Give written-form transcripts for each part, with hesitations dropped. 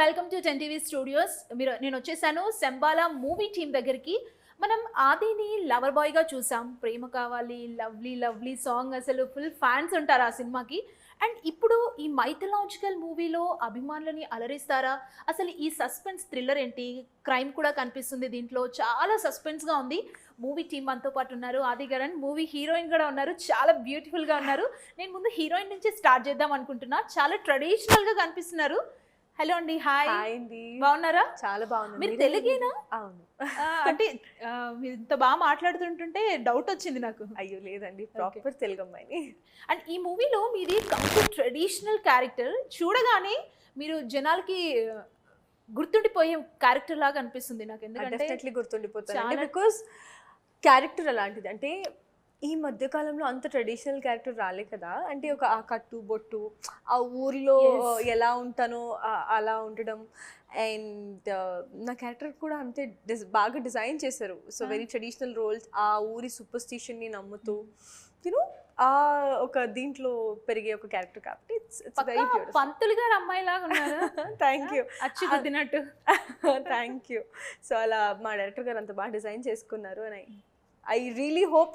Welcome to 10 TV studios. నేను వచ్చేసాను Shambhala movie team దగ్గరికి. మనం ఆదిని లవర్ బాయ్గా చూసాం. ప్రేమ కావాలి, లవ్లీ లవ్లీ సాంగ్, అసలు ఫుల్ ఫ్యాన్స్ ఉంటారు ఆ సినిమాకి. అండ్ ఇప్పుడు ఈ మైథలాజికల్ మూవీలో అభిమానులని అలరిస్తారా? అసలు ఈ సస్పెన్స్ థ్రిల్లర్ ఏంటి? క్రైమ్ కూడా కనిపిస్తుంది దీంట్లో. చాలా సస్పెన్స్గా ఉంది. మూవీ టీమ్ మనతో పాటు ఉన్నారు. ఆది గారన్ మూవీ హీరోయిన్ కూడా ఉన్నారు. చాలా బ్యూటిఫుల్గా ఉన్నారు. నేను ముందు హీరోయిన్ నుంచి స్టార్ట్ చేద్దాం అనుకుంటున్నా. చాలా ట్రెడిషనల్గా కనిపిస్తున్నారు. హలో అండి. హాయ్ అండి. బాగున్నారా? చాలా బాగున్నాను. మీరు తెలుగేనా? అవును. అంటే మీరు ఇంత బాగా మాట్లాడుతుంటుంటే డౌట్ వచ్చింది నాకు. అయ్యో లేదండి, ప్రాపర్ తెలుగు అమ్మాయిని. అండ్ ఈ మూవీలో మీది కంప్లీట్ ట్రెడిషనల్ క్యారెక్టర్. చూడగానే మీరు జనాలకి గుర్తుండిపోయే క్యారెక్టర్ లాగా అనిపిస్తుంది నాకు. ఎందుకంటే డెఫినెట్లీ గుర్తుండిపోతాను, బికాస్ క్యారెక్టర్ అలాంటిది. అంటే ఈ మధ్య కాలంలో అంత ట్రెడిషనల్ క్యారెక్టర్ రాలే కదా. అంటే ఒక ఆ కట్టు బొట్టు, ఆ ఊర్లో ఎలా ఉంటానో అలా ఉండడం. అండ్ నా క్యారెక్టర్ కూడా అంతే బాగా డిజైన్ చేశారు. సో వెరీ ట్రెడిషనల్ రోల్స్, ఆ ఊరి సూపర్స్టిషన్ని నమ్ముతూ యూనో ఆ ఒక దీంట్లో పెరిగే ఒక క్యారెక్టర్ కాబట్టి ఇట్స్ వెరీ బ్యూటిఫుల్. పంతులు గారు అమ్మాయి లాగా ఉన్నారు. Thank you. అచ్చు కుదినట్టు. Thank you. సో అలా మా డైరెక్టర్ గారు అంత బాగా డిజైన్ చేసుకున్నారు. అని ఐ రియలీ హోప్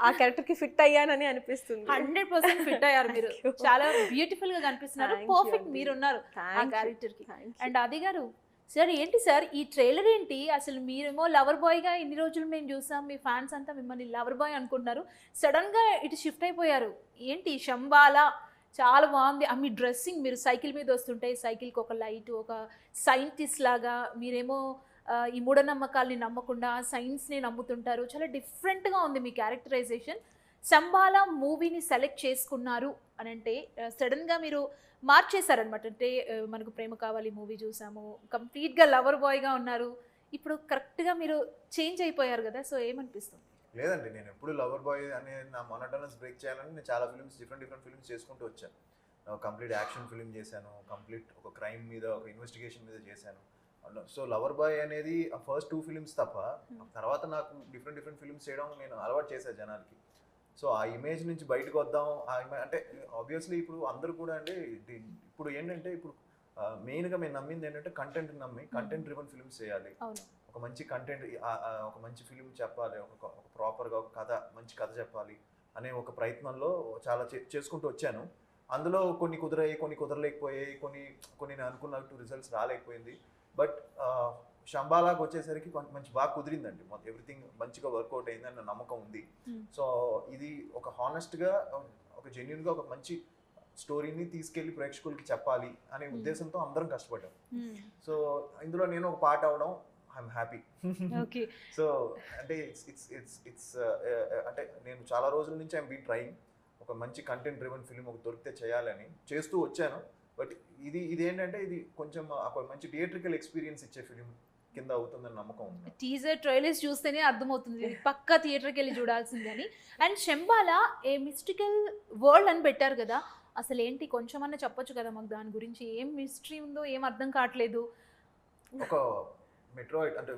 ఆ క్యారెక్టర్ కి ఫిట్ అయ్యానని అనిపిస్తుంది. 100% ఫిట్ అయ్యారు మీరు. చాలా బ్యూటిఫుల్ గా కనిపిస్తున్నారు. పర్ఫెక్ట్ మీరు ఉన్నారు ఆ క్యారెక్టర్ కి. అండ్ ఆది గారు, సార్ ఏంటి సార్ ఈ ట్రైలర్ ఏంటి? అసలు మీరేమో లవర్ బాయ్ గా ఇన్ని రోజులు మేము చూసాం, మీ ఫ్యాన్స్ అంతా మిమ్మల్ని లవర్ బాయ్ అనుకుంటున్నారు. సడన్ గా ఇటు షిఫ్ట్ అయిపోయారు. ఏంటి శంబాలా? చాలా బాగుంది. మీ డ్రెస్సింగ్, మీరు సైకిల్ మీద వస్తుంటే సైకిల్కి ఒక లైట్, ఒక సైంటిస్ట్ లాగా, మీరేమో ఈ మూఢనమ్మకాల్ని నమ్మకుండా సైన్స్ని నమ్ముతుంటారు. చాలా డిఫరెంట్గా ఉంది మీ క్యారెక్టరైజేషన్. శంబాలా మూవీని సెలెక్ట్ చేసుకున్నారు అని అంటే సడన్గా మీరు మార్చేశారనమాట. అంటే మనకు ప్రేమ కావాలి మూవీ చూసాము, కంప్లీట్గా లవర్ బాయ్గా ఉన్నారు. ఇప్పుడు కరెక్ట్గా మీరు చేంజ్ అయిపోయారు కదా. సో ఏమనిపిస్తుంది? లేదండి, నేను ఎప్పుడు లవర్ బాయ్ అనే నా మొనటనస్ బ్రేక్ చేయాలని నేను చాలా ఫిల్మ్స్, డిఫరెంట్ ఫిల్మ్స్ చేసుకుంటూ వచ్చాను. కంప్లీట్ యాక్షన్ ఫిల్మ్ చేశాను, కంప్లీట్ ఒక క్రైమ్ మీద, ఒక ఇన్వెస్టిగేషన్ మీద చేశాను. సో లవర్ బాయ్ అనేది ఆ ఫస్ట్ 2 ఫిల్మ్స్ తప్ప, తర్వాత నాకు డిఫరెంట్ ఫిల్మ్స్ చేయడం నేను అలవాటు చేశాను జనాలకి. సో ఆ ఇమేజ్ నుంచి బయటకు వద్దాం. అంటే ఆబ్వియస్లీ ఇప్పుడు అందరూ కూడా అంటే ఇప్పుడు ఏంటంటే ఇప్పుడు మెయిన్గా మేము నమ్మింది ఏంటంటే కంటెంట్ నమ్మి కంటెంట్ డ్రివెన్ ఫిల్మ్స్ చేయాలి. ఒక మంచి కంటెంట్, ఒక మంచి ఫిల్మ్ చెప్పాలి, ఒక ప్రాపర్గా ఒక కథ, మంచి కథ చెప్పాలి అనే ఒక ప్రయత్నంలో చాలా చేసుకుంటూ వచ్చాను. అందులో కొన్ని కుదిరాయి, కొన్ని కుదరలేకపోయాయి, కొన్ని నేను అనుకున్నట్టు రిజల్ట్స్ రాలేకపోయింది. బట్ శంబాలాకి వచ్చేసరికి మంచి బాగా కుదిరిందండి. మొత్తం ఎవ్రీథింగ్ మంచిగా వర్కౌట్ అయిందని నా నమ్మకం ఉంది. సో ఇది ఒక హానెస్ట్గా, ఒక జెన్యున్గా ఒక మంచి స్టోరీని తీసుకెళ్లి ప్రేక్షకులకి చెప్పాలి అనే ఉద్దేశంతో అందరం కష్టపడ్డాం. సో ఇందులో నేను ఒక పార్ట్ అవడం ఐఎమ్ హ్యాపీ. సో అంటే ఇట్స్ అంటే నేను చాలా రోజుల నుంచి ఐఎమ్ బీన్ ట్రైయింగ్ ఒక మంచి కంటెంట్ డ్రివెన్ ఫిల్మ్ ఒక దొరికితే చేయాలని చేస్తూ వచ్చాను. బట్ ఇది ఏంటంటే ఇది కొంచెం ఒక మంచి థియేట్రికల్ ఎక్స్పీరియన్స్ ఇచ్చే ఫిలిం కింద అవుతుందని నమ్మకం ఉంది. టీజర్ ట్రైలర్స్ చూస్తేనే అర్థమవుతుంది పక్కా థియేటర్కి వెళ్ళి చూడాల్సిందని. And Shambhala a mystical world అని పెట్టారు కదా, అసలు ఏంటి కొంచెం అన్న చెప్పొచ్చు కదా మాకు దాని గురించి? ఏం మిస్టరీ ఉందో ఏం అర్థం కావట్లేదు. ఒక మెట్రాయిడ్ అంటే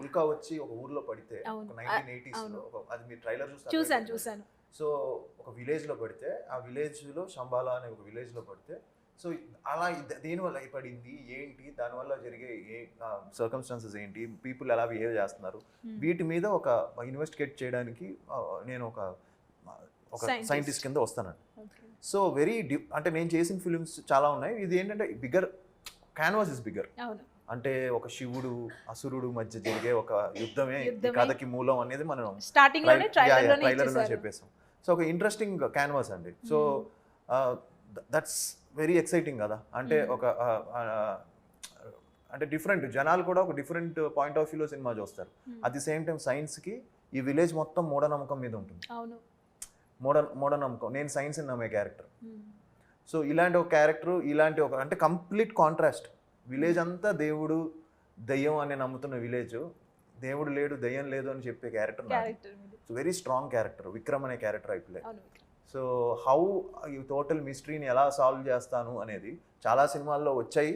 ఉల్కా వచ్చి ఒక ఊర్లో పడితే 1980s లో, అది మీరు ట్రైలర్ చూసాను. సో ఒక విలేజ్ లో పడితే, ఆ విలేజ్ లో శంబాలా అనే ఒక విలేజ్ లో పడితే, సో అలా దేనివల్ల పడింది ఏంటి, దానివల్ల జరిగే సర్కమ్స్టాన్సెస్ ఏంటి, పీపుల్ ఎలా బిహేవ్ చేస్తున్నారు, వీటి మీద ఒక ఇన్వెస్టిగేట్ చేయడానికి నేను ఒక సైంటిస్ట్ కింద వస్తానండి. సో అంటే నేను చేసిన ఫిలిమ్స్ చాలా ఉన్నాయి. ఇది ఏంటంటే బిగ్గర్ క్యాన్వాస్ ఇస్ బిగ్గర్. అంటే ఒక శివుడు అసురుడు మధ్య జరిగే ఒక యుద్ధమే కథకి మూలం అనేది మనం ట్రైలర్లో చెప్పేసాం. సో ఒక ఇంట్రెస్టింగ్ క్యాన్వాస్ అండి. సో దట్స్ వెరీ ఎక్సైటింగ్ కదా. అంటే ఒక అంటే డిఫరెంట్ జనాలు కూడా ఒక డిఫరెంట్ పాయింట్ ఆఫ్ వ్యూలో సినిమా చూస్తారు. అట్ ది సేమ్ టైం సైన్స్కి ఈ విలేజ్ మొత్తం మూఢనమ్మకం మీద ఉంటుంది. మూఢనమ్మకం, నేను సైన్స్ నమ్మే క్యారెక్టర్. సో ఇలాంటి ఒక క్యారెక్టర్, ఇలాంటి ఒక అంటే కంప్లీట్ కాంట్రాస్ట్. విలేజ్ అంతా దేవుడు దయ్యం అని నమ్ముతున్న విలేజ్, దేవుడు లేడు దయ్యం లేదు అని చెప్పే character. So very strong character, Vikram అనే క్యారెక్టర్ అయిపోలే. సో హౌ ఈ టోటల్ మిస్టరీని ఎలా సాల్వ్ చేస్తాను అనేది చాలా సినిమాల్లో వచ్చాయి,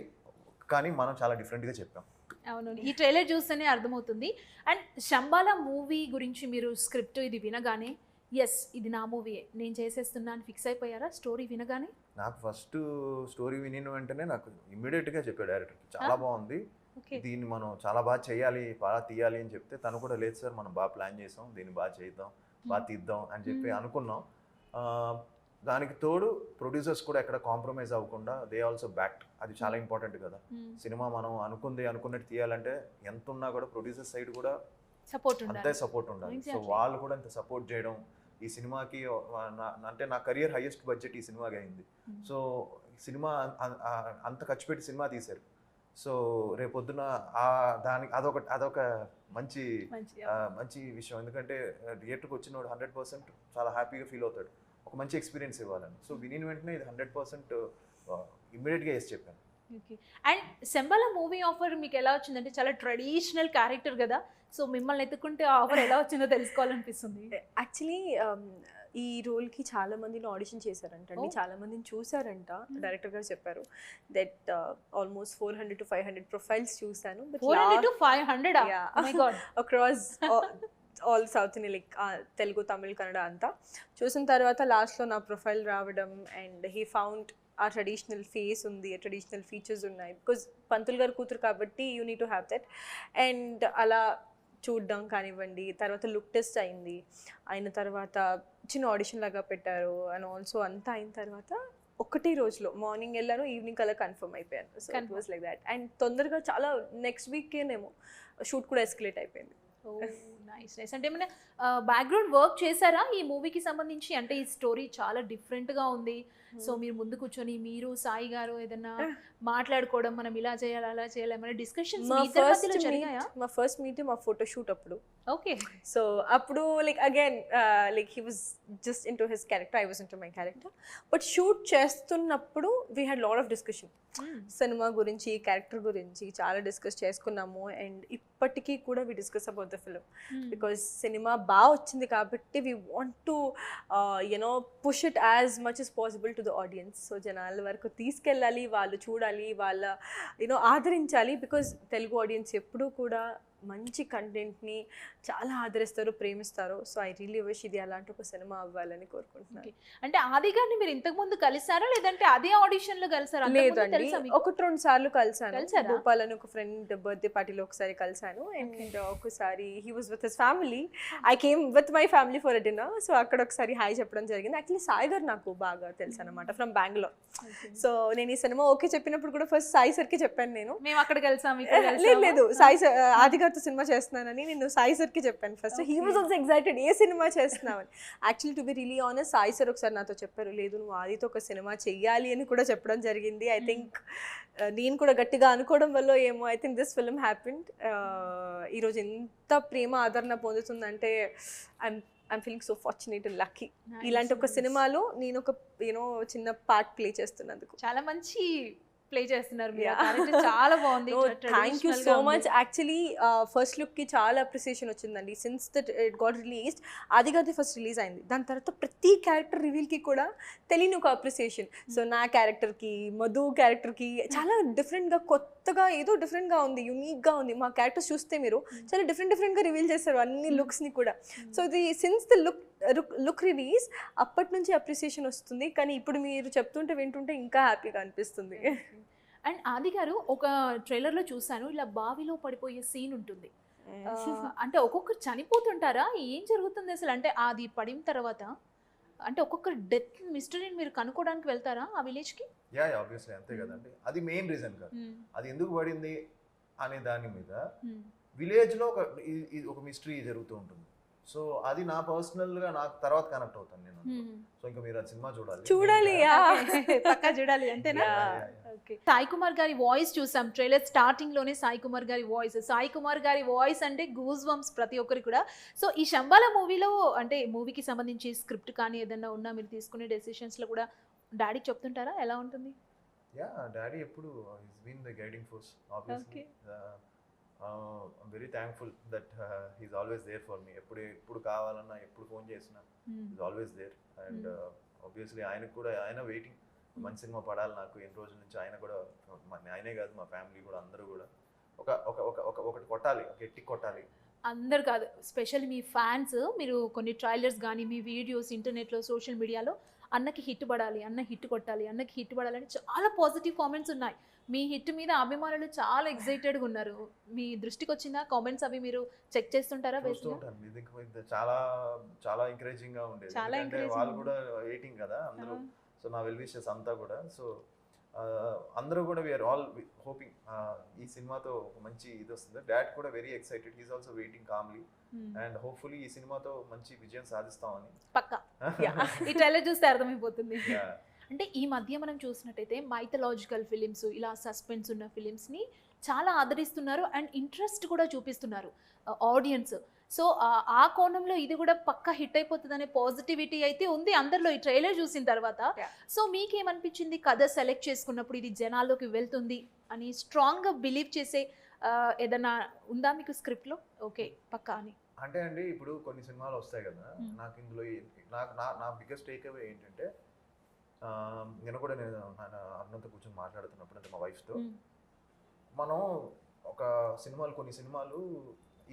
కానీ మనం చాలా డిఫరెంట్గా చెప్పాం. అవును, ఈ ట్రైలర్ చూస్తేనే అర్థమవుతుంది. అండ్ శంబాలా మూవీ గురించి మీరు స్క్రిప్ట్ ఇది వినగానే ఎస్ ఇది నా మూవీయే, నేను చేసేస్తున్నాను ఫిక్స్ అయిపోయారా స్టోరీ వినగానే? నాకు ఫస్ట్ స్టోరీ వినిన వెంటనే నాకు ఇమ్మీడియట్గా చెప్పాడు డైరెక్టర్, చాలా బాగుంది, దీన్ని మనం చాలా బాగా చేయాలి, బాగా తీయాలి అని చెప్తే తను కూడా లేదు సార్ మనం బాగా ప్లాన్ చేసాం, దీన్ని బాగా చేద్దాం, బాగా తీద్దాం అని చెప్పి అనుకున్నాం. దానికి తోడు ప్రొడ్యూసర్స్ కూడా ఎక్కడ కాంప్రమైజ్ అవ్వకుండా దే ఆల్సో బ్యాక్ట్. అది చాలా ఇంపార్టెంట్ కదా, సినిమా మనం అనుకున్నట్టు తీయాలంటే ఎంత ఉన్నా కూడా ప్రొడ్యూసర్ సైడ్ కూడా అంతే సపోర్ట్ ఉండాలి. సో వాళ్ళు కూడా అంత సపోర్ట్ చేయడం, ఈ సినిమాకి అంటే నా కెరియర్ హైయెస్ట్ బడ్జెట్ ఈ సినిమాకి అయింది. సో సినిమా అంత ఖర్చు పెట్టి సినిమా తీశారు. సో రేపొద్దున దానికి అదొక మంచి విషయం, ఎందుకంటే థియేటర్కి వచ్చినోడు 100% చాలా హ్యాపీగా ఫీల్ అవుతాడు, ఒక మంచి ఎక్స్పీరియన్స్ ఇవ్వాలని. సో వినిన వెంటనే ఇది 100% ఇమ్మీడియట్గా వేసి చెప్పాను. అండ్ శంబాల మూవీ ఆఫర్ మీకు ఎలా వచ్చిందంటే చాలా ట్రెడిషనల్ క్యారెక్టర్ కదా, సో మిమ్మల్ని ఎత్తుకుంటే ఆ ఆఫర్ ఎలా వచ్చిందో తెలుసుకోవాలనిపిస్తుంది. యాక్చువల్లీ ఈ రోల్కి చాలా మందిని ఆడిషన్ చేశారంట అండి, చాలా మందిని చూసారంట. డైరెక్టర్ గారు చెప్పారు దట్ ఆల్మోస్ట్ 400 to 500 ప్రొఫైల్స్ చూసాను. 400 to 500 across all south India, like Telugu, Tamil, Kannada అంతా చూసిన తర్వాత లాస్ట్లో నా ప్రొఫైల్ రావడం, అండ్ హీ ఫౌండ్ ఆ ట్రెడిషనల్ ఫేస్ ఉంది, ఆ ట్రెడిషనల్ ఫీచర్స్ ఉన్నాయి, బికాజ్ పంతులు గారు కూతురు కాబట్టి you need to have that. And అలా చూడడం కానివ్వండి, తర్వాత లుక్ టెస్ట్ అయింది, అయిన తర్వాత చిన్న ఆడిషన్ లాగా పెట్టారు, అండ్ ఆల్సో అంతా అయిన తర్వాత ఒకటి రోజులో మార్నింగ్ వెళ్ళాను, ఈవినింగ్ అలా కన్ఫర్మ్ అయిపోయాను. So it was like that. And తొందరగా చాలా నెక్స్ట్ వీకేనేమో షూట్ కూడా ఎస్కలేట్ అయిపోయింది. Nice nice. అంటే ఏమైనా బ్యాక్గ్రౌండ్ వర్క్ చేశారా ఈ మూవీకి సంబంధించి? అంటే ఈ స్టోరీ చాలా డిఫరెంట్గా ఉంది, సో మీరు ముందు కూర్చొని మీరు సాయి గారు ఏదన్నా మాట్లాడుకోవడం, మనం ఇలా చేయాలి అలా చేయాలి, ఏమైనా డిస్కషన్స్ జరిగాయా? మా ఫస్ట్ మీట్ మా ఫోటోషూట్ అప్పుడు. ఓకే. సో అప్పుడు like again like he was just into his character, I was into my character. But shoot చేస్తున్నప్పుడు we had lot of discussion, సినిమా గురించి, క్యారెక్టర్ గురించి చాలా డిస్కస్ చేసుకున్నాము. అండ్ ఇప్పటికీ కూడా we discuss about the film, because సినిమా బాగా వచ్చింది కాబట్టి we want to you know push it as much as possible to the audience. So జనాల వరకు తీసుకెళ్ళాలి, వాళ్ళు చూడాలి, వాళ్ళ యూనో ఆదరించాలి, బికాజ్ తెలుగు ఆడియన్స్ ఎప్పుడూ కూడా మంచి కంటెంట్ని చాలా ఆదరిస్తారు, ప్రేమిస్తారు. సో ఐ రియలీ విష్ ఇది అలాంటి ఒక సినిమా అవ్వాలని కోరుకుంటున్నాను. అంటే ఆది గారిని మీరు ఇంతకు ముందు కలిసారా, లేదంటే అదే ఆడిషన్ లో కలిసారా? లేదండి, 1-2 సార్లు కలిసాను. భోపాల్ అని ఒక ఫ్రెండ్ బర్త్డే పార్టీలో ఒకసారి కలిసాను, అండ్ ఒకసారి he was with his family, I came with my family for a dinner. So అక్కడ ఒకసారి హాయ్ చెప్పడం జరిగింది. యాక్చువల్లీ సాయి గారు నాకు బాగా తెలుసు అనమాట, ఫ్రమ్ బెంగళూరు. సో నేను ఈ సినిమా ఓకే చెప్పినప్పుడు కూడా ఫస్ట్ సాయి సార్కి చెప్పాను. నేను మేము అక్కడ కలిసాము, లేదు సాయి ఆది సినిమా చేస్తున్నానని నేను సాయి సార్కి చెప్పాను first. He was also excited, ఏ సినిమా చేస్తున్నామని. Actually to be really honest, Sai sir ఒకసారి నాతో చెప్పారు, లేదు నువ్వు ఆదితో ఒక సినిమా చెయ్యాలి అని కూడా చెప్పడం జరిగింది. ఐ థింక్ నేను కూడా గట్టిగా అనుకోవడం వల్ల ఏమో, I think this film happened. ఈరోజు ఎంత ప్రేమ ఆదరణ పొందుతుందంటే I'm feeling so fortunate and lucky. ఇలాంటి ఒక సినిమాలో నేను ఒక యూనో చిన్న పార్ట్ ప్లే చేస్తున్నందుకు. చాలా మంచి ప్లే చేస్తున్నారు మీరు, చాలా బాగుంది. Thank you so much. Actually first లుక్కి చాలా అప్రిసియేషన్ వచ్చిందండి. Since that it got released, అది కాదు ఫస్ట్ రిలీజ్ అయింది, దాని తర్వాత ప్రతి క్యారెక్టర్ రివీల్కి కూడా తెలియని ఒక అప్రిసియేషన్. సో నా క్యారెక్టర్కి, మధు క్యారెక్టర్కి చాలా డిఫరెంట్గా, కొత్తగా ఏదో డిఫరెంట్గా ఉంది, యూనిక్గా ఉంది. మా క్యారెక్టర్స్ చూస్తే మీరు చాలా డిఫరెంట్గా రివీల్ చేస్తారు అన్ని లుక్స్ని కూడా. So the since the look release అప్పటి నుంచి అప్రిసియేషన్ వస్తుంది, కానీ ఇప్పుడు మీరు చెప్తుంటే వింటుంటే ఇంకా హ్యాపీగా అనిపిస్తుంది. అండ్ ఆది గారు, ఒక ట్రైలర్లో చూసాను, ఇలా బావిలో పడిపోయే సీన్ ఉంటుంది, అంటే ఒక్కొక్కరు చనిపోతుంటారా, ఏం జరుగుతుంది అసలు? అంటే అది పడిన తర్వాత అంటే ఒక్కొక్కరు డెత్ మిస్టరీని మీరు కనుక్కోవడానికి వెళ్తారా ఆ విలేజ్కి? యా ఆబ్వియస్లీ అంతే కదండి, అది మెయిన్ రీజన్ కాదు, అది ఎందుకు పడింది అనే దాని మీద విలేజ్లో ఒక మిస్టరీ జరుగుతూ ఉంటుంది. సో అది నా పర్సనల్గా నాకు తర్వాత కనెక్ట్ అవుతాను నేను. సో ఇంకా మీరు ఆ సినిమా చూడాలి. పక్కా చూడాలి, అంతేనా? ఓకే. సాయి కుమార్ గారి వాయిస్ చూసాం ట్రైలర్ స్టార్టింగ్ లోనే. సాయి కుమార్ గారి వాయిస్ అంటే గూస్ బంప్స్ ప్రతి ఒక్కరికి కూడా. సో ఈ శంబాల మూవీలో అంటే మూవీకి సంబంధించి స్క్రిప్ట్ కానీ ఏదన్నా ఉన్నా మీరు తీసుకునే డెసిషన్స్ లో కూడా డాడీ చెప్తుంటారా, ఎలా ఉంటుంది? యా డాడీ ఎప్పుడు is been the guiding force obviously. I'm very thankful that he's always there for me. ఎప్పుడు కావాలన్నా, ఎప్పుడు ఫోన్ చేసినా he's always there. And obviously ఆయన వెయిటింగ్, మంచి సినిమా పడాలి నాకు ఎన్ని రోజుల నుంచి. ఆయన కూడా, ఆయనే కాదు మా ఫ్యామిలీ కూడా, అందరూ కూడా ఒకటి కొట్టాలి, గట్టి కొట్టాలి. అందరు కాదు, స్పెషల్ మీ ఫ్యాన్స్, మీరు కొన్ని ట్రైలర్స్ కానీ మీ వీడియోస్ ఇంటర్నెట్లో సోషల్ మీడియాలో అన్నకి హిట్ పడాలి, అన్న హిట్ కొట్టాలి, అన్నకి హిట్ పడాలని చాలా పాజిటివ్ కామెంట్స్ ఉన్నాయి. మీ హిట్ మీద అభిమానులు చాలా ఎక్సైటెడ్గా ఉన్నారు. మీ దృష్టికి వచ్చిందా కామెంట్స్ అవి? మీరు చెక్ చేస్తుంటారా? చాలా చాలా ఎంకరేజింగ్ గా ఉండేది, చాలా encouraging వాళ్ళు కూడా వెయిటింగ్ కదా అందరూ. సో నా వెల్ విషెస్ అంతా కూడా. సో అందరూ కూడా వీఆర్ ఆల్ హోపింగ్ ఈ సినిమాతో ఒక మంచి ఇది వస్తుంది. డాడ్ కూడా very excited, he's also waiting Kamli and hopefully ఈ సినిమాతో మంచి విజయం సాధిస్తామని పక్కా. ఈ ట్రైలర్ చూస్తే అర్థమైపోతుంది. అంటే ఈ మధ్య మనం చూసినట్టయితే మైథలాజికల్ ఫిలిమ్స్, ఇలా సస్పెన్స్ ఉన్న ఫిలిమ్స్ని చాలా ఆదరిస్తున్నారు అండ్ ఇంట్రెస్ట్ కూడా చూపిస్తున్నారు ఆడియన్స్. సో ఆ కోణంలో ఇది కూడా పక్కా హిట్ అయిపోతుందనే పాజిటివిటీ అయితే ఉంది అందరిలో ఈ ట్రైలర్ చూసిన తర్వాత. సో మీకేమనిపించింది కథ సెలెక్ట్ చేసుకున్నప్పుడు ఇది జనాల్లోకి వెళ్తుంది అని స్ట్రాంగ్గా బిలీవ్ చేసే ఏదైనా ఉందా మీకు స్క్రిప్ట్లో? ఓకే పక్కా అని అంటే అండి, ఇప్పుడు కొన్ని సినిమాలు వస్తాయి కదా, నాకు ఇందులో నా బిగ్గెస్ట్ టేక్ అవే ఏంటంటే, నేను కూడా అరుణతో కూర్చొని మాట్లాడుతున్నప్పుడు అంటే మా వైఫ్తో, మనం ఒక సినిమాలు కొన్ని సినిమాలు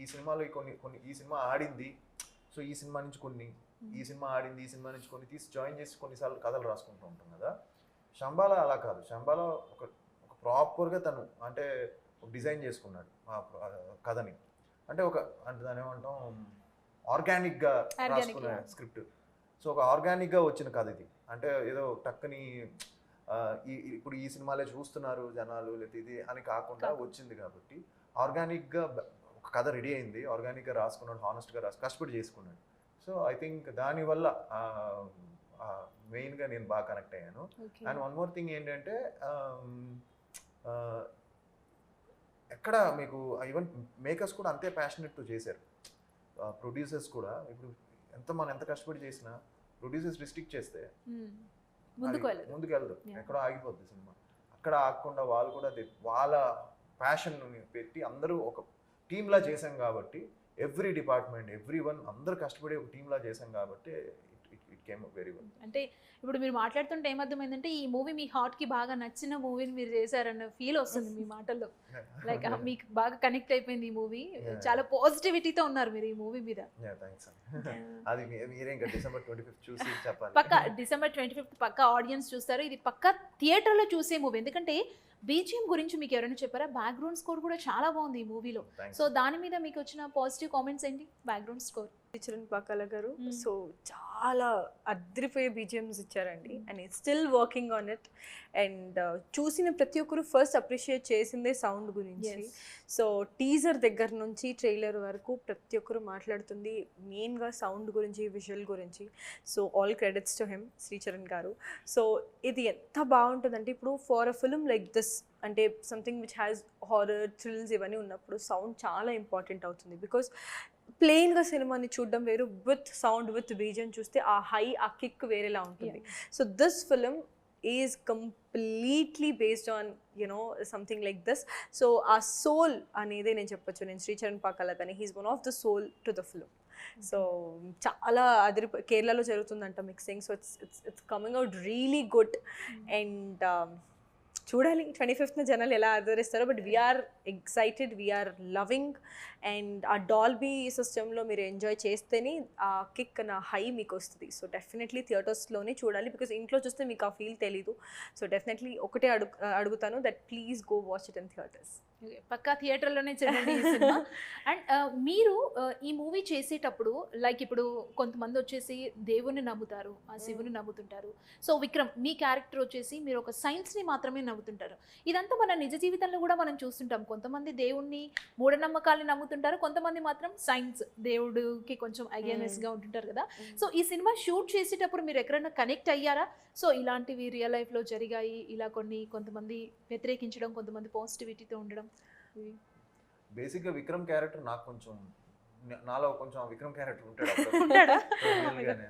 ఈ సినిమాలో ఈ సినిమా ఆడింది, సో ఈ సినిమా నుంచి కొన్ని, ఈ సినిమా ఆడింది ఈ సినిమా నుంచి కొన్ని తీసి జాయిన్ చేసి కొన్నిసార్లు కథలు రాసుకుంటూ ఉంటాం కదా. శంబాల అలా కాదు. శంబాల ఒక ప్రాపర్గా తను అంటే డిజైన్ చేసుకున్నాడు ఆ కథని. అంటే అంటే దాని ఏమంటాం, ఆర్గానిక్గా రాసుకున్న స్క్రిప్ట్. సో ఒక ఆర్గానిక్గా వచ్చిన కథ ఇది. అంటే ఏదో టక్కని ఇప్పుడు ఈ సినిమాలే చూస్తున్నారు జనాలు లేకపోతే ఇది అని కాకుండా వచ్చింది కాబట్టి ఆర్గానిక్గా ఒక కథ రెడీ అయింది, ఆర్గానిక్గా రాసుకున్నాడు, హానెస్ట్గా కష్టపడి చేసుకున్నాడు. సో ఐ థింక్ దానివల్ల మెయిన్గా నేను బాగా కనెక్ట్ అయ్యాను. అండ్ వన్ మోర్ థింగ్ ఏంటంటే, ఎక్కడ మీకు ఈవెన్ మేకర్స్ కూడా అంతే ప్యాషనెట్తో చేశారు, ప్రొడ్యూసర్స్ కూడా. ఇప్పుడు మనం ఎంత కష్టపడి చేసినా ప్రొడ్యూసర్స్ రిస్ట్రిక్ట్ చేస్తే ముందుకు వెళ్దు, ఎక్కడో ఆగిపోద్ది సినిమా. అక్కడ ఆగకుండా వాళ్ళు కూడా వాళ్ళ ప్యాషన్ పెట్టి అందరూ ఒక టీంలా చేశాం కాబట్టి, ఎవ్రీ డిపార్ట్మెంట్ ఎవ్రీ వన్ అందరూ కష్టపడి ఒక టీంలా చేశాం కాబట్టి ఇట్ కేమ్ వెరీ వెల్. అంటే ఇప్పుడు మీరు మాట్లాడుతుంటే ఏమర్థమైందంటే ఈ మూవీ మీ హార్ట్కి బాగా నచ్చిన మూవీని మీరు చేశారన్న ఫీల్ వస్తుంది మీ మాటల్లో. లైక్ మీకు బాగా కనెక్ట్ అయిపోయింది ఈ మూవీ, చాలా పాజిటివిటీతో ఉన్నారు మీరు ఈ మూవీ మీద. అది మీరే ఇంకా December 25th చూసి చెప్పాలి. పక్కా December 25th పక్కా ఆడియన్స్ చూస్తారు. ఇది పక్కా థియేటర్లో చూసే మూవీ. ఎందుకంటే బీజిఎం గురించి మీకు ఎవరైనా చెప్పారా? బ్యాక్గ్రౌండ్ స్కోర్ కూడా చాలా బాగుంది ఈ మూవీలో. సో దాని మీద మీకు వచ్చిన పాజిటివ్ కామెంట్స్ ఏంటి? బ్యాక్గ్రౌండ్ స్కోర్ శ్రీచరణ్ పాకాల గారు సో చాలా అద్రిపోయే బీజిఎమ్స్ ఇచ్చారండి, and still working on it. And చూసిన ప్రతి ఒక్కరు ఫస్ట్ అప్రిషియేట్ చేసిందే సౌండ్ గురించి. సో టీజర్ దగ్గర నుంచి ట్రైలర్ వరకు ప్రతి ఒక్కరు మాట్లాడుతుంది మెయిన్గా సౌండ్ గురించి, విజువల్ గురించి. So all credits to him, Sricharan garu. So ఇది ఎంత బాగుంటుందంటే, ఇప్పుడు for a film like this అంటే something which has horror thrills ఇవన్నీ ఉన్నప్పుడు సౌండ్ చాలా ఇంపార్టెంట్ అవుతుంది. బికాస్ ప్లెయిన్గా సినిమాని చూడడం వేరు, విత్ సౌండ్ విత్ బీజిఎం చూస్తే ఆ హై ఆ కిక్ వేరేలా ఉంటుంది. So this film is completely based on you know something like this. So ఆ సోల్ అనేది నేను చెప్పొచ్చు, నేను శ్రీచరణ్ పాకాల కానీ he's one of the soul to the film. So చాలా కేరళలో జరుగుతుందంట mixing. So it's coming out really good. And చూడాలి 25th జనాలు ఎలా ఆదరిస్తారో. But we're excited, we're loving. And ఆ డాల్బీ సిస్టంలో మీరు ఎంజాయ్ చేస్తేనే ఆ కిక్ నా హై మీకు వస్తుంది. సో డెఫినెట్లీ థియేటర్స్లోనే చూడాలి, బికాస్ ఇంట్లో చూస్తే మీకు ఆ ఫీల్ తెలీదు. సో డెఫినెట్లీ ఒకటే అడుగుతాను, that please go watch it in theatres. పక్కా థియేటర్లోనే చూడండి ఈ సినిమా. అండ్ మీరు ఈ మూవీ చేసేటప్పుడు లైక్ ఇప్పుడు కొంతమంది వచ్చేసి దేవుణ్ణి నమ్ముతారు, ఆ శివుని నమ్ముతుంటారు. సో విక్రమ్ మీ క్యారెక్టర్ వచ్చేసి మీరు ఒక సైన్స్ని మాత్రమే నమ్ముతుంటారు. ఇదంతా మన నిజ జీవితంలో కూడా మనం చూస్తుంటాం. కొంతమంది దేవుణ్ణి, మూఢనమ్మకాలని నమ్ముతుంటారు, కొంతమంది మాత్రం సైన్స్ దేవుడికి కొంచెం అగేనెస్గా ఉంటుంటారు కదా. సో ఈ సినిమా షూట్ చేసేటప్పుడు మీరు ఎక్కడైనా కనెక్ట్ అయ్యారా? సో ఇలాంటివి రియల్ లైఫ్లో జరిగాయి, ఇలా కొంతమంది వ్యతిరేకించడం, కొంతమంది పాజిటివిటీతో ఉండడం. బేసిక్గా విక్రమ్ క్యారెక్టర్ నాకు కొంచెం, నాలో కొంచెం విక్రమ్ క్యారెక్టర్ ఉంటాడు.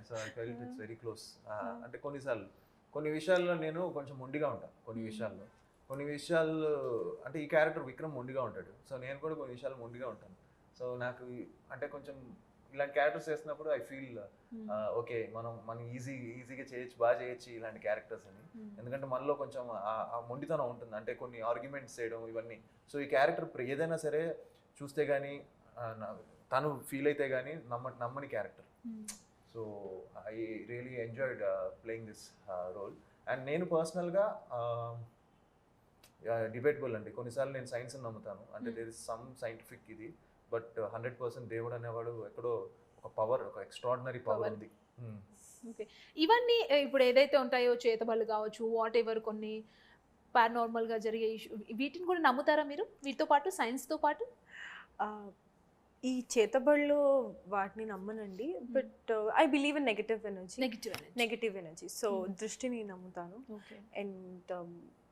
So I felt it's very close. అంటే కొన్ని విషయాల్లో నేను కొంచెం మొండిగా ఉంటాను. కొన్ని విషయాల్లో అంటే ఈ క్యారెక్టర్ విక్రమ్ మొండిగా ఉంటాడు. సో నేను కూడా కొన్ని విషయాలు మొండిగా ఉంటాను. సో నాకు అంటే కొంచెం ఇలాంటి క్యారెక్టర్స్ చేసినప్పుడు ఐ ఫీల్ ఓకే, మనం ఈజీగా చేయొచ్చు, బాగా చేయొచ్చు ఇలాంటి క్యారెక్టర్స్ అని. ఎందుకంటే మనలో కొంచెం ఆ మొండితనం ఉంటుంది, అంటే కొన్ని ఆర్గ్యుమెంట్స్ చేయడం ఇవన్నీ. సో ఈ క్యారెక్టర్ ఏదైనా సరే చూస్తే కానీ తను ఫీల్ అయితే కానీ నమ్మని character. So I really enjoyed playing this role. And నేను పర్సనల్గా డిబేటబుల్ అండి, కొన్నిసార్లు నేను సైన్స్ని నమ్ముతాను, అంటే దేర్ ఇస్ సమ్ సైంటిఫిక్ ఇది, బట్ 100% దేవుడు అనేవాడు ఎక్కడో ఒక పవర్, ఒక ఎక్స్ట్రాడినరీ పవర్ ఉంది. ఓకే, ఇవన్నీ ఇప్పుడు ఏదైతే ఉంటాయో చేతబళ్ళు కావచ్చు, వాట్ ఎవర్, కొన్ని పారానార్మల్గా జరిగే ఇష్యూ, వీటిని కూడా నమ్ముతారా మీరు వీటితో పాటు, సైన్స్తో పాటు? ఈ చేతబళ్ళు వాటిని నమ్మనండి, but I believe in negative energy. So దృష్టిని నమ్ముతాను. And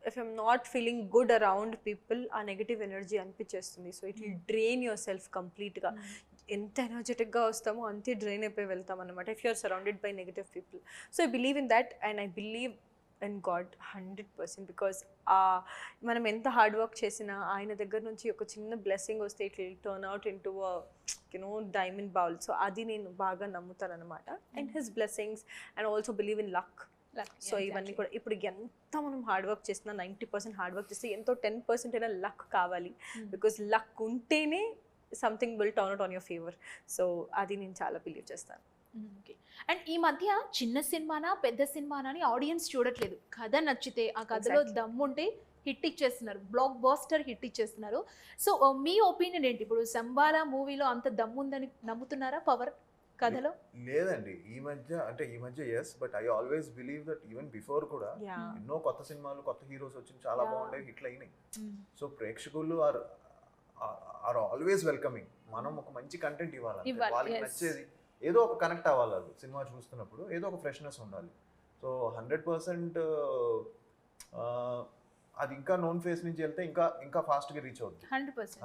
if I'm not feeling good around people, ఆ నెగటివ్ ఎనర్జీ అనిపించేస్తుంది. So it will drain yourself కంప్లీట్గా. ఎంత ఎనర్జెటిక్గా వస్తామో అంతే డ్రైన్ అయిపోయి వెళ్తాం అనమాట if you're surrounded by negative people. So I believe in that and I believe in God 100%. Because మనం ఎంత హార్డ్ వర్క్ చేసినా ఆయన దగ్గర నుంచి ఒక చిన్న బ్లెస్సింగ్ వస్తే it will turn out in to diamond bowl. So అది నేను బాగా నమ్ముతాను అనమాట. And his blessings and also believe in luck. So ఇవన్నీ కూడా ఇప్పుడు ఎంత మనం హార్డ్ వర్క్ చేసినా 90% హార్డ్ వర్క్ చేస్తే ఎంతో 10% అయినా లక్ కావాలి. బికాస్ లక్ ఉంటేనే something will turn out on your favour. So అది నేను చాలా బిలీవ్ చేస్తాను. ఓకే, అండ్ ఈ మధ్య చిన్న సినిమానా పెద్ద సినిమానా అని ఆడియన్స్ చూడట్లేదు, కథ నచ్చితే ఆ కథలో దమ్ముంటే హిట్ ఇచ్చేస్తున్నారు, బ్లాక్ బాస్టర్ హిట్ ఇచ్చేస్తున్నారు. సో మీ ఒపీనియన్ ఏంటి? ఇప్పుడు సంబాలా మూవీలో అంత దమ్ముందని నమ్ముతున్నారా పవర్ కథలో? లేదండి, ఈ మధ్య yes, but I always believe that even before కూడా ఎన్నో కొత్త సినిమాలు, కొత్త హీరోస్ వచ్చి చాలా బాగుంటాయి, హిట్లు అయినాయి. సో ప్రేక్షకులు ఆర్ ఆల్వేస్ వెల్కమింగ్. మనం ఒక మంచి కంటెంట్ ఇవ్వాలి, వాళ్ళకి నచ్చేది ఏదో ఒక కనెక్ట్ అవ్వాలి, వాళ్ళు సినిమా చూస్తున్నప్పుడు ఏదో ఒక ఫ్రెష్నెస్ ఉండాలి. సో 100% అది ఇంకా నోన్ ఫేస్ నుంచి వెళ్తే ఇంకా ఫాస్ట్గా రీచ్ అవుతుంది. 100%.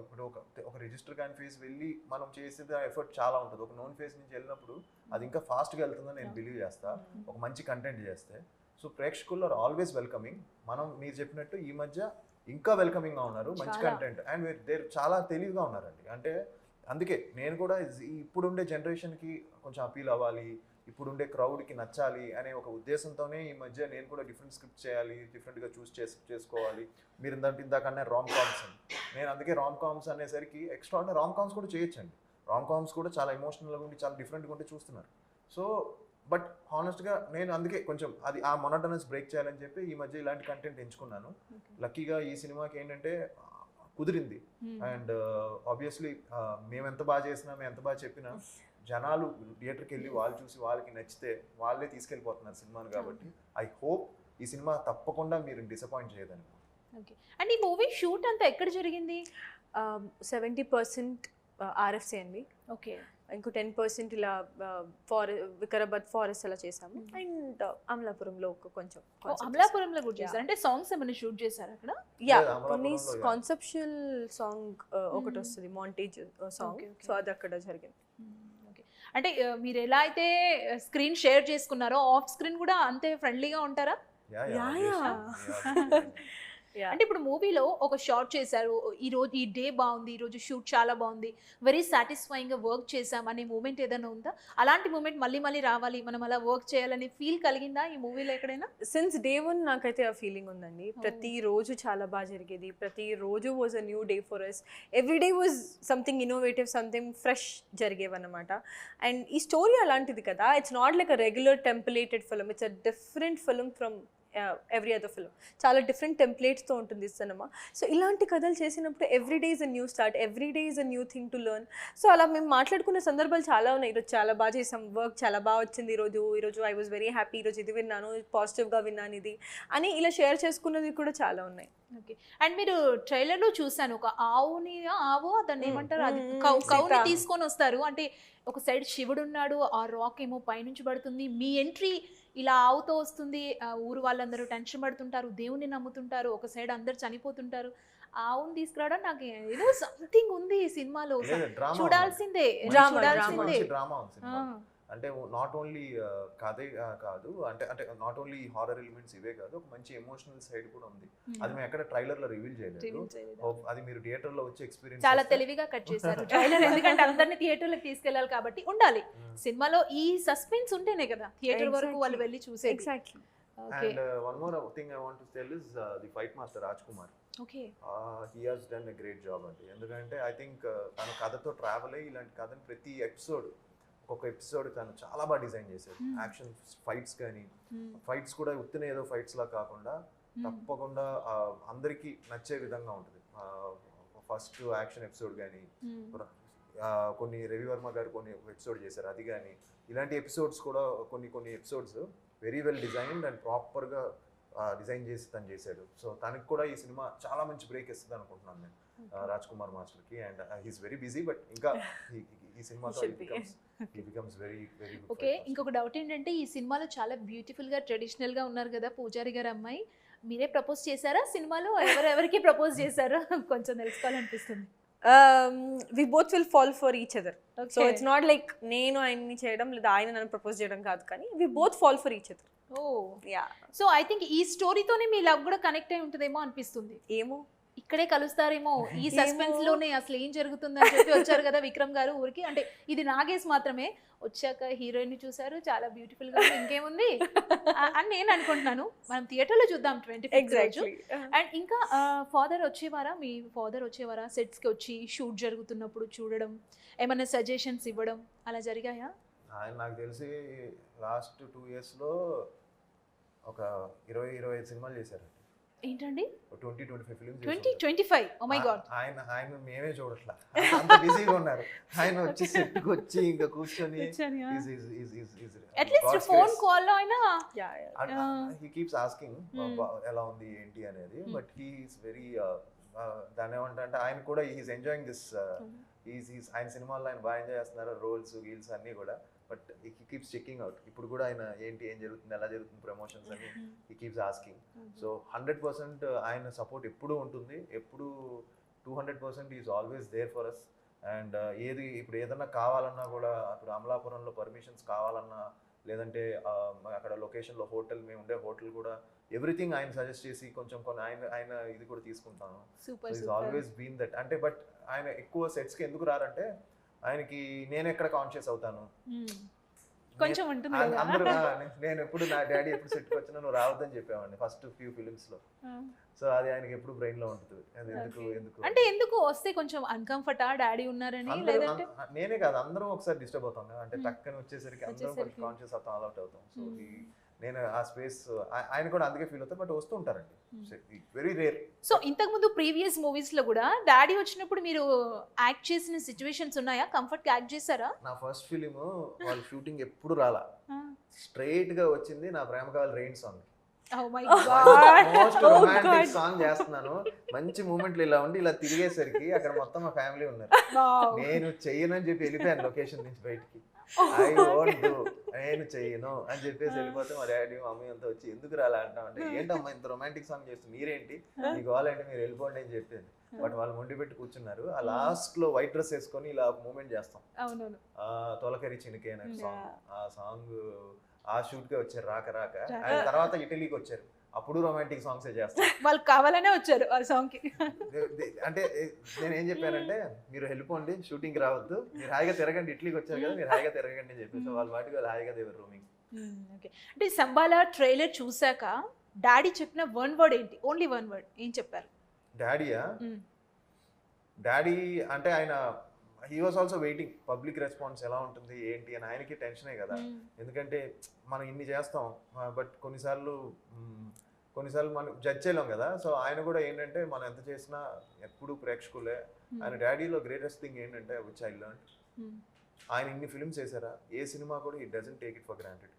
ఇప్పుడు ఒక రిజిస్టర్ కాని ఫేస్ వెళ్ళి మనం చేసేది ఎఫర్ట్ చాలా ఉంటుంది. ఒక నోన్ ఫేస్ నుంచి వెళ్ళినప్పుడు అది ఇంకా ఫాస్ట్గా వెళ్తుందని నేను బిలీవ్ చేస్తా, ఒక మంచి కంటెంట్ చేస్తే. సో ప్రేక్షకులు ఆర్ ఆల్వేస్ వెల్కమింగ్. మీరు చెప్పినట్టు ఈ మధ్య ఇంకా వెల్కమింగ్గా ఉన్నారు, మంచి కంటెంట్, అండ్ దేర్ చాలా తెలివిగా ఉన్నారండి. అంటే అందుకే నేను కూడా ఇప్పుడుండే జనరేషన్కి కొంచెం అపీల్ అవ్వాలి, ఇప్పుడుండే క్రౌడ్కి నచ్చాలి అనే ఒక ఉద్దేశంతోనే ఈ మధ్య నేను కూడా డిఫరెంట్ స్క్రిప్ట్ చేయాలి, డిఫరెంట్గా చేసుకోవాలి. మీరు ఇందాకన్నా రామ్ కామ్స్ అని, నేను అందుకే రామ్ కామ్స్ అనేసరికి ఎక్స్ట్రా రామ్ కామ్స్ కూడా చేయొచ్చండి. రామ్ కామ్స్ కూడా చాలా ఎమోషనల్గా ఉండి చాలా డిఫరెంట్గా ఉంటే చూస్తున్నారు. సో బట్ హానెస్ట్గా నేను అందుకే కొంచెం అది ఆ మొనోటనస్ బ్రేక్ చేయాలని చెప్పి ఈ మధ్య ఇలాంటి కంటెంట్ ఎంచుకున్నాను. లక్కీగా ఈ సినిమాకి ఏంటంటే కుదిరింది. అండ్ ఆబ్వియస్లీ మేము ఎంత బాగా చేసినా, మేము ఎంత బాగా చెప్పినా జనాలు థియేటర్కి వెళ్ళి వాళ్ళు చూసి వాళ్ళకి నచ్చితే వాళ్ళే తీసుకెళ్ళిపోతున్నారు సినిమాను. కాబట్టి ఐ హోప్ ఈ సినిమా తప్పకుండా మీరు డిసప్పాయింట్ చేయదని. ఓకే, అండ్ ఈ మూవీ షూట్ అంతా ఎక్కడ జరిగింది? 70% RFC అండి. ఓకే, ఇంకో 10% ఇలా వికారాబాద్ ఫారెస్ట్ అలా చేసాము. అండ్ అమలాపురంలో కొంచెం. అమలాపురంలో కూడా చేశారు అంటే సాంగ్స్ ఏమైనా షూట్ చేశారు అక్కడ? కొన్ని కాన్సెప్చువల్ సాంగ్ ఒకటి వస్తుంది, మాంటేజ్ సాంగ్. సో అది అక్కడ జరిగింది. అంటే మీరు ఎలా అయితే స్క్రీన్ షేర్ చేసుకున్నారో ఆఫ్ స్క్రీన్ కూడా అంతే ఫ్రెండ్లీగా ఉంటారా? అంటే ఇప్పుడు మూవీలో ఒక షార్ట్ చేశారు, ఈ డే బాగుంది, ఈ రోజు షూట్ చాలా బాగుంది, వెరీ సాటిస్ఫైయింగ్ గా వర్క్ చేసాం అనే మూమెంట్ ఏదైనా ఉందా? అలాంటి మూమెంట్ మళ్ళీ రావాలి, మనం అలా వర్క్ చేయాలని ఫీల్ కలిగిందా ఈ మూవీలో ఎక్కడైనా? సిన్స్ డే 1 నాకైతే ఆ ఫీలింగ్ ఉందండి. ప్రతి రోజు చాలా బాగా జరిగేది, ప్రతి రోజు was a new day for us. Every day was something innovative, something fresh జరిగేవన్నమాట. అండ్ ఈ స్టోరీ అలాంటిది కదా, it's not like a regular templated film, it's a different film from every other film. చాలా డిఫరెంట్ టెంప్లేట్స్తో ఉంటుంది సినిమా. So ఇలాంటి కథలు చేసినప్పుడు every day is a new start, every day is a new thing to learn. So అలా మేము మాట్లాడుకునే సందర్భాలు చాలా ఉన్నాయి. ఈరోజు చాలా బాగా చేసాం, వర్క్ చాలా బాగా వచ్చింది, ఈరోజు ఐ వాజ్ వెరీ హ్యాపీ, ఈరోజు ఇది విన్నాను, పాజిటివ్గా విన్నాను ఇది అని ఇలా షేర్ చేసుకున్నది కూడా చాలా ఉన్నాయి. ఓకే, అండ్ మీరు ట్రైలర్లో చూసాను ఒక ఆవు దాన్ని ఏమంటారు, అది కౌని తీసుకొని వస్తారు. అంటే ఒక సైడ్ శివుడు ఉన్నాడు, ఆ రాక్ ఏమో పైనుంచి పడుతుంది, మీ ఎంట్రీ ఇలా ఆవుతో వస్తుంది, ఊరు వాళ్ళందరూ టెన్షన్ పడుతుంటారు, దేవుని నమ్ముతుంటారు, ఒక సైడ్ అందరు చనిపోతుంటారు. ఆవుని తీసుకురావడం నాకు ఏదో సంథింగ్ ఉంది ఈ సినిమాలో, చూడాల్సిందే. అంటే నాట్ ఓన్లీ కథే కాదు, అంటే నాట్ ఓన్లీ హారర్ ఎలిమెంట్స్ ఇవే కాదు, ఒక మంచి ఎమోషనల్ సైడ్ కూడా ఉంది. అది మేము ఎక్కడ ట్రైలర్ లో రివీల్ చేయలేదు, అది మీరు థియేటర్ లో వచ్చి ఎక్స్పీరియన్స్. చాలా తెలివిగా కట్ చేశారు ట్రైలర్, ఎందుకంటే అందరినీ థియేటర్లకు తీసుకెళ్లాలి కాబట్టి ఉండాలి సినిమాలో ఈ సస్పెన్స్ ఉంటేనే కదా థియేటర్ వరకు వాళ్ళు వెళ్ళి చూసేది. Exactly. And one more thing I want to tell is the fight master Raj Kumar. Okay, he has done a great job అండి. ఎందుకంటే ఐ థింక్ తన కథతో ట్రావెల్ అయ్యి ఇలాంటి కథని ప్రతి ఎపిసోడ్ ఒక్కొక్క ఎపిసోడ్ తను చాలా బాగా డిజైన్ చేశారు. యాక్షన్ ఫైట్స్ కానీ, ఫైట్స్ కూడా ఉత్తిన ఏదో ఫైట్స్ లా కాకుండా తప్పకుండా అందరికీ నచ్చే విధంగా ఉంటుంది. ఫస్ట్ యాక్షన్ ఎపిసోడ్ కానీ, కొన్ని రవి వర్మ గారు కొన్ని ఎపిసోడ్ చేశారు, అది కానీ ఇలాంటి ఎపిసోడ్స్ కూడా కొన్ని episodes very well designed and ప్రాపర్గా డిజైన్ చేసి తను చేశాడు. సో తనకి కూడా ఈ సినిమా చాలా మంచి బ్రేక్ ఇస్తుంది అనుకుంటున్నాను నేను, రాజ్ కుమార్ మాస్టర్కి. And he's very busy, but ఇంకా ఈ సినిమాతో he becomes very very good. Okay, ఇంకొక డౌట్ ఏంటంటే ఈ సినిమాలో చాలా బ్యూటిఫుల్ గా ట్రెడిషనల్ గా ఉన్నారు కదా పూజారి గారు అమ్మాయి, మీరే ప్రపోజ్ చేశారా సినిమాలో? ఎవరెవరికి ప్రపోజ్ చేశారో కొంచెం తెలుసుకోవాలనిపిస్తుంది. We both will fall for each other. So it's not like నేను ఆయన్ని చేయడం లేదా ఆయన నన్ను ప్రపోజ్ చేయడం కాదు, కానీ we both fall for each other. Yeah, so I think ఈ స్టోరీతోనే మీ లవ్ కూడా కనెక్ట్ అయి ఉంటుందేమో అనిపిస్తుంది. ఏమో ఇక్కడే కలుస్తారేమో, ఈ సస్పెన్స్ లోనే అసలు ఏం జరుగుతుందని చెప్పి వచ్చారు కదా విక్రమ్ గారు ఊరికి. అంటే ఇది నాగేష్ మాత్రమే, వచ్చాక హీరోయిన్ చూసారు, చాలా బ్యూటిఫుల్ గా ఇంకేముంది అని నేను అనుకుంటున్నాను. మనం థియేటర్ లో చూద్దాం 25th రోజు. అండ్ ఇంకా ఫాదర్ వచ్చేవారా, మీ ఫాదర్ వచ్చేవారా సెట్స్ కి వచ్చి షూట్ జరుగుతున్నప్పుడు చూడడం, ఏమైనా సజెషన్స్ ఇవ్వడం అలా జరిగాయా? ఆయన నాకు తెలిసి లాస్ట్ 2 years లో ఒక 20-25 సినిమాలు చేశారు. ఏంటండి 20-25 ఫిల్మ్స్ 20-25? Oh my God. ఆయన మేమే చూడట్లా, అంత బిజీగా ఉన్నారు. ఆయన వచ్చి సెట్కి వచ్చి ఇంకా కూర్చొని అట్లీస్ట్ ఫోన్ కాల్ లో అయినా హీ కీప్స్ ఆస్కింగ్ ఎలా ఉంది ఏంటి అనేది. బట్ హీ ఈస్ వెరీ దాని ఏమంటే ఆయన కూడా హీస్ ఎంజాయింగ్ దిస్, ఆయన సినిమాల్లో ఆయన బాగా ఎంజాయ్ చేస్తున్నారు, రోల్స్ గీల్స్ అన్నీ కూడా. But he keeps checking out. ఇప్పుడు కూడా ఆయన ఏం జరుగుతుంది, ఎలా జరుగుతుంది ప్రమోషన్స్ అని హీ కీప్స్ ఆస్కింగ్. సో 100% ఆయన సపోర్ట్ ఎప్పుడూ ఉంటుంది, ఎప్పుడు 200% is always there for us. And ఇప్పుడు ఏదన్నా కావాలన్నా కూడా, ఇప్పుడు అమలాపురంలో పర్మిషన్స్ కావాలన్నా, లేదంటే అక్కడ లొకేషన్లో హోటల్, మేము ఉండే హోటల్ కూడా ఎవ్రీథింగ్ ఆయన సజెస్ట్ చేసి కొన్ని ఆయన ఇది కూడా తీసుకుంటాను. Is always been that. అంటే బట్ ఆయన ఎక్కువ సెట్స్కి ఎందుకు రారంటే, ఆయనకి నేను ఎక్కడ కాన్షియస్ అవుతాను కొంచెం ఉంటుంది. అందరూ నేను ఎప్పుడు నా డాడీ ఎప్పుడు సెట్కి వచ్చినా నువ్వు రావద్దని చెప్పేవాడిని ఫస్ట్ ఫ్యూ ఫిలిమ్స్ లో. సో అది ఆయనకి ఎప్పుడు బ్రెయిన్ లో ఉంటుంది. అంటే ఎందుకు వస్తే కొంచెం అన్కంఫర్టా డాడీ ఉన్నారని? లేదంటే నేనే కాదు, అందరం ఒకసారి డిస్టర్బ్ అవుతాం కదా, అంటే టక్కని వచ్చేసరికి అందరం కొంచెం కాన్షియస్ అవుతాం, అలౌట్ అవుతాం. సో నేను ఆ స్పేస్ ఆయన కూడా అందుకే ఫీల్ అవుతారు. బట్ వస్తూ ఉంటారండి, వెరీ రేర్. సో ఇంతకు ముందు ప్రీవియస్ మూవీస్ లో కూడా డాడీ వచ్చినప్పుడు మీరు యాక్ట్ చేసిన సిచ్యువేషన్స్ ఉన్నాయా? కంఫర్ట్ గా యాక్ట్ చేశారా? నా ఫస్ట్ ఫిలిం వాళ్ళ షూటింగ్ ఎప్పుడు రాలా, స్ట్రైట్ గా వచ్చింది నా ప్రేమ కావాలి rain song. Most romantic song చేస్తున్నాను, మంచి మూమెంట్లు ఇలా ఉండి ఇలా తిరిగేసరికి అక్కడ మొత్తం మా ఫ్యామిలీ ఉన్నారు. నేను చెయ్యనని చెప్పి వెళ్ళిపోయాను లొకేషన్ నుంచి బయటికి. ఐ వోంట్ డూ, నేను చెయ్యను అని చెప్పేసి వెళ్ళిపోతే మా డాడీ మమ్మీ అంతా వచ్చి ఎందుకు రాలా అంటాం అంటే, ఏంటమ్మా ఇంత రొమాంటిక్ సాంగ్ చేస్తుంది మీరేంటి, మీకు కావాలంటే మీరు వెళ్ళిపోండి అని చెప్పేది. బట్ వాళ్ళు మొండి పెట్టి కూర్చున్నారు. ఆ లాస్ట్ లో వైట్ డ్రెస్ వేసుకొని ఇలా మూమెంట్ చేస్తాం, తొలకరి చినికే అనే సాంగ్. ఆ సాంగ్ ఆ షూట్ కే వచ్చారు రాక ఆయన తర్వాత ఇటలీకి వచ్చారు, అప్పుడు రొమాంటిక్ సాంగ్స్ చేస్తాం. వాళ్ళు కావాలనే వచ్చారు ఆ సాంగ్ కి. అంటే నేను ఏం చెప్పానంటే, మీరు వెళ్ళిపోండి షూటింగ్ కి రావద్దు, మీరు హాయిగా తిరగండి, ఇటలీకి వచ్చారు కదా మీరు హాయిగా తిరగండి అని చెప్పేసి వాళ్ళ వాటికి వాళ్ళు హాయిగా దేవర్ రూమింగ్. అంటే సంబాలా ట్రైలర్ చూసాక డాడీ చెప్పిన వన్ వర్డ్ ఏంటి? ఓన్లీ వన్ వర్డ్ ఏం చెప్పారు? డాడీయా? డాడీ అంటే ఆయన he was also waiting public response ఎలా ఉంటుంది ఏంటి అని. ఆయనకి టెన్షనే కదా, ఎందుకంటే మనం ఇన్ని చేస్తాం బట్ కొన్నిసార్లు మనం జడ్జ్ చేయలేం కదా. సో ఆయన కూడా ఏంటంటే మనం ఎంత చేసినా ఎప్పుడు ప్రేక్షకులే. ఆయన డాడీలో గ్రేటెస్ట్ థింగ్ ఏంటంటే విచ్ ఐ లెర్న్, ఆయన ఇన్ని ఫిల్మ్స్ చేశారా, ఏ సినిమా కూడా ఈ doesn't take it for granted.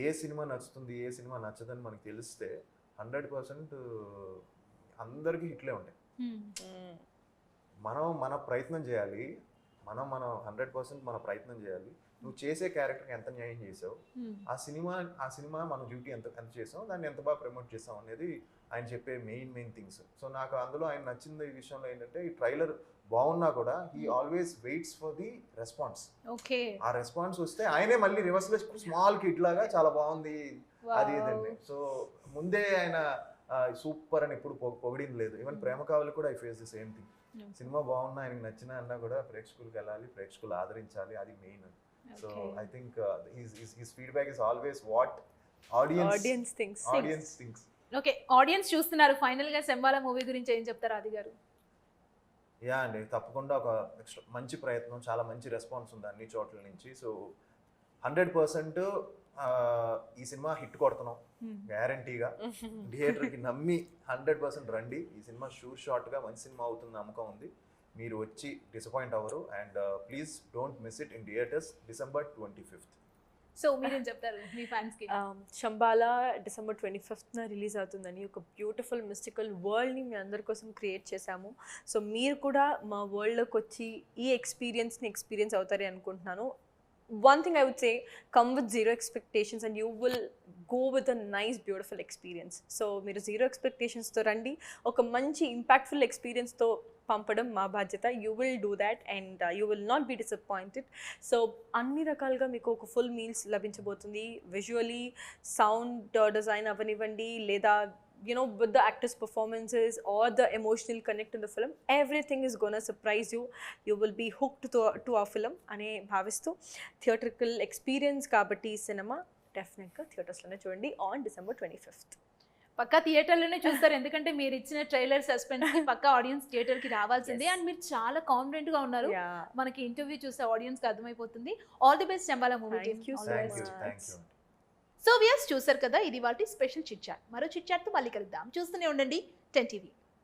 A cinema నచ్చుతుంది ఏ సినిమా నచ్చదని మనకు తెలిస్తే 100% అందరికీ హిట్లే ఉంటాయి. మనం మన ప్రయత్నం చేయాలి, మనం 100% మన ప్రయత్నం చేయాలి. నువ్వు చేసే క్యారెక్టర్కి ఎంత న్యాయం చేసావు, ఆ సినిమా మన డ్యూటీ ఎంత చేసావు, దాన్ని ఎంత బాగా ప్రమోట్ చేసావు అనేది ఆయన చెప్పే మెయిన్ థింగ్స్. సో నాకు అందులో ఆయన నచ్చింది ఈ విషయంలో ఏంటంటే, ఈ ట్రైలర్ బాగున్నా కూడా he always weights for the response. ఆ రెస్పాన్స్ వస్తే ఆయనే మళ్ళీ రివర్స్ లో స్మాల్ కిడ్ లాగా చాలా బాగుంది అది ఇదండి. సో ముందే ఆయన సూపర్ అని ఎప్పుడు పొగిడింది లేదు. ఈవెన్ ప్రేమ కావాలి కూడా I face the same thing. Cinema బాగున్నా ఆయనకు నచ్చినా అన్నా కూడా ప్రేక్షకులకు వెళ్ళాలి, ప్రేక్షకులు ఆదరించాలి, అది main. So I think his feedback is always what audience thinks. Okay, audience చూస్తున్నారు. ఫైనల్ గా శంబాలా మూవీ గురించి ఏం చెప్తారు ఆది గారు? యా అండి, తప్పకుండా ఒక మంచి ప్రయత్నం, చాలా మంచి రెస్పాన్స్ ఉంది అన్ని చోట్ల నుంచి. సో 100% ఈ సినిమా హిట్ కొడుతున్నాం గ్యారంటీగా. థియేటర్కి నమ్మి 100% రండి. ఈ సినిమా షార్ట్గా మంచి సినిమా అవుతుంది నమ్మకం ఉంది. మీరు వచ్చి డిసప్పాయింట్ అవ్వరు. And please don't miss it in theatres December 25th. So మీరేం చెప్తారు మీ ఫ్యాన్స్కి? శంబాలా December 25th రిలీజ్ అవుతుందని ఒక బ్యూటిఫుల్ మిస్టికల్ వరల్డ్ని మీ అందరి కోసం క్రియేట్ చేశాము. సో మీరు కూడా మా వరల్డ్లోకి వచ్చి ఈ ఎక్స్పీరియన్స్ అవుతారని అనుకుంటున్నాను. One thing I would say, come with zero expectations and you will go with a nice beautiful experience. So మీరు zero expectations తో రండి, ఒక మంచి impactful experience తో పంపడం మా బాధ్యత. You will do that and you will not be disappointed. So అన్ని రకాలుగా మీకు ఒక ఫుల్ మీల్స్ లభించబోతుంది. విజువలీ, సౌండ్ డిజైన్ అవనివ్వండి, లేదా with the actors' performances or the emotional connect in the film, everything is gonna surprise you. You will be hooked to our film ane bhavistu theatrical experience kabatti cinema definitely theaters lone chudandi on December 25th. పక్కా థియేటర్లోనే చూస్తారు, ఎందుకంటే మీరు ఇచ్చిన trailer suspense కి పక్కా audience theatre కి రావాల్సిందే. And మీరు చాలా confident గా ఉన్నారు, మనకి ఇంటర్వ్యూ చూస్తే ఆడియన్స్ కి అర్థమైపోతుంది. All the best Shambhala movie team. Thank you so much. So viewers చూసారు కదా, ఇది వాటి స్పెషల్ చిట్ చాట్. మరో చిట్ చాట్ తో మళ్ళీ కలుద్దాం. చూస్తూనే ఉండండి 10 TV.